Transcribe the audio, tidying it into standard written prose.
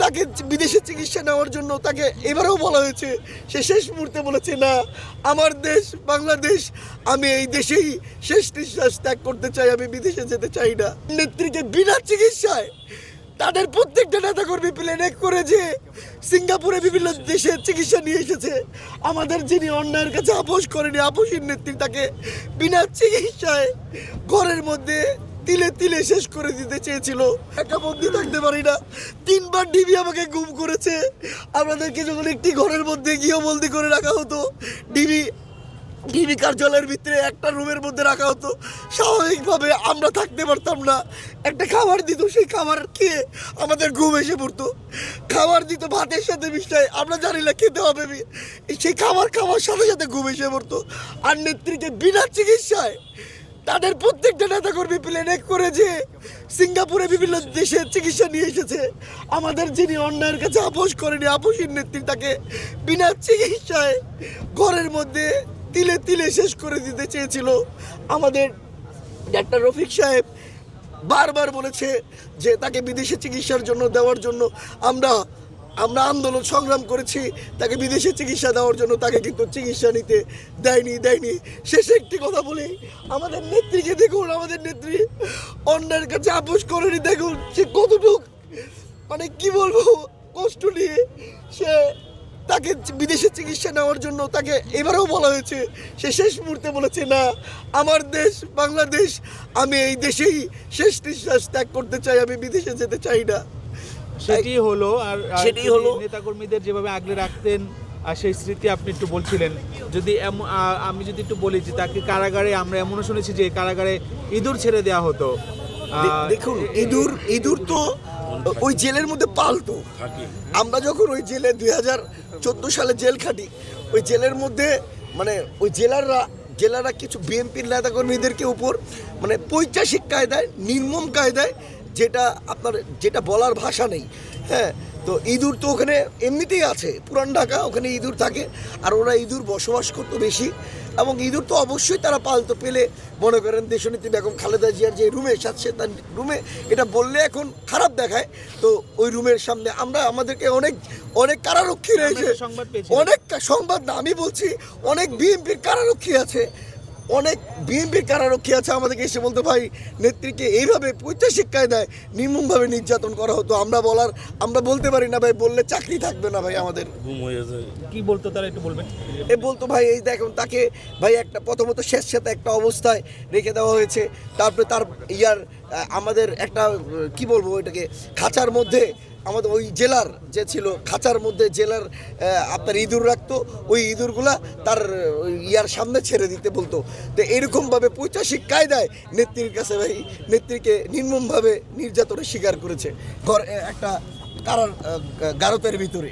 তাকে বিদেশে চিকিৎসা নেওয়ার জন্য তাকে এবারেও বলা হয়েছে, সে শেষ মুহূর্তে বলেছে না, আমার দেশ বাংলাদেশ, আমি এই দেশেই শেষ নিঃশ্বাস ত্যাগ করতে চাই, আমি বিদেশে যেতে চাই না। নেত্রীকে বিনা চিকিৎসায় তাদের প্রত্যেকটা নেতাকর্মী প্লেনে করে যে সিঙ্গাপুরে বিভিন্ন দেশে চিকিৎসা নিয়ে এসেছে। আমাদের যিনি অন্যায়ের কাছে আপোষ করেনি, আপোষের নেত্রী, তাকে বিনা চিকিৎসায় ঘরের মধ্যে তিলে তিলে শেষ করে দিতে চেয়েছিল। একা বন্দি থাকতে পারি না, 3বার ডিবি আমাকে গুম করেছে। আমাদেরকে যখন একটি ঘরের মধ্যে গিয়ে বন্দি করে রাখা হতো, ডিবি কার্যালয়ের ভিতরে একটা রুমের মধ্যে রাখা হতো, স্বাভাবিকভাবে আমরা থাকতে পারতাম না। একটা খাবার দিত, সেই খাবার খেয়ে আমাদের ঘুম এসে পড়তো। খাবার দিত ভাতের সাথে মিশায়, আমরা জানি না খেতে হবে, সেই খাবার খাওয়ার সাথে সাথে ঘুম এসে পড়তো। আর নেত্রীকে বিনা চিকিৎসায় তাদের প্রত্যেকটা নেতাকর্মী প্লেনে করে যে সিঙ্গাপুরে বিভিন্ন দেশে চিকিৎসা নিয়ে এসেছে। আমাদের যিনি অন্যায়ের কাছে আপোষ করেনি, আপোষের নেত্রী, তাকে বিনা চিকিৎসায় ঘরের মধ্যে তিলে তিলে শেষ করে দিতে চেয়েছিল। আমাদের ডাক্তার রফিক সাহেব বারবার বলেছে যে তাকে বিদেশে চিকিৎসার জন্য দেওয়ার জন্য আমরা আন্দোলন সংগ্রাম করেছি, তাকে বিদেশে চিকিৎসা দেওয়ার জন্য, তাকে কিন্তু চিকিৎসা নিতে দেয়নি। শেষে একটি কথা বলি, আমাদের নেত্রীকে দেখুন, আমাদের নেত্রী অন্যের কাছে আপোষ করেনি। দেখুন সে কতটুক, মানে কি বলবো, কষ্ট নিয়ে সে তাকে বিদেশে চিকিৎসা নেওয়ার জন্য তাকে এবারেও বলা হয়েছে, সে শেষ মুহূর্তে বলেছে না, আমার দেশ বাংলাদেশ, আমি এই দেশেই শেষ নিঃশ্বাস ত্যাগ করতে চাই, আমি বিদেশে যেতে চাই না। সেটি হলো। আর সেটি হলো নেতাকর্মীদের যেভাবে আগলে রাখতেন আর সেই স্মৃতি আপনি একটু বলছিলেন, যদি আমি যদি একটু বলি যে তাকে কারাগারে, আমরা এমনও শুনেছি যে কারাগারে ইঁদুর ছেড়ে দেওয়া হতো। দেখুন ইঁদুর তো ওই জেলের মধ্যে পালতো। আমরা যখন ওই জেলে 2014 সালে জেল খাটি, ওই জেলের মধ্যে মানে ওই জেলাররা কিছু বিএনপির নেতাকর্মীদেরকে উপর মানে পৈশাচিক কায়দায়, নির্মম কায়দায়, যেটা বলার ভাষা নেই। হ্যাঁ, তো ইঁদুর তো ওখানে এমনিতেই আছে, পুরান ঢাকা, ওখানে ইঁদুর থাকে। আর ওরা ইঁদুর বসবাস করতো বেশি, এবং ইঁদুর তো অবশ্যই তারা পালতো। পেলে মনে করেন দেশনেত্রী বেগম খালেদা জিয়ার যে রুমে সাথে, তার রুমে, এটা বললে এখন খারাপ দেখায়, তো ওই রুমের সামনে আমাদেরকে অনেক কারারক্ষী রয়েছে, অনেক সংবাদ না, আমি বলছি অনেক বিএনপির কারারক্ষী আছে, আমাদেরকে এসে বলতো, ভাই নেত্রীকে এইভাবে পৈশাচিক কায়দায় নির্মমভাবে নির্যাতন করা হতো। আমরা বলতে পারি না ভাই, বললে চাকরি থাকবে না ভাই, আমাদের ঘুম হয়ে যায়। কি বলতো তারা, একটু বলবেন? বলতো ভাই, এই দেখুন তাকে ভাই একটা প্রথমত স্যাঁতস্যাঁতে একটা অবস্থায় রেখে দেওয়া হয়েছে, তারপরে তার আমাদের একটা কি বলবো, ওইটাকে খাঁচার মধ্যে, আমাদের ওই জেলার যে ছিল খাঁচার মধ্যে জেলার আপনার ইঁদুর রাখতো, ওই ইঁদুরগুলা তার সামনে ছেড়ে দিতে বলতো। তো এরকমভাবে পৈশাচিক কায়দায় নেত্রীকে নির্মমভাবে নির্যাতনের শিকার করেছে একটা গারতের ভিতরে।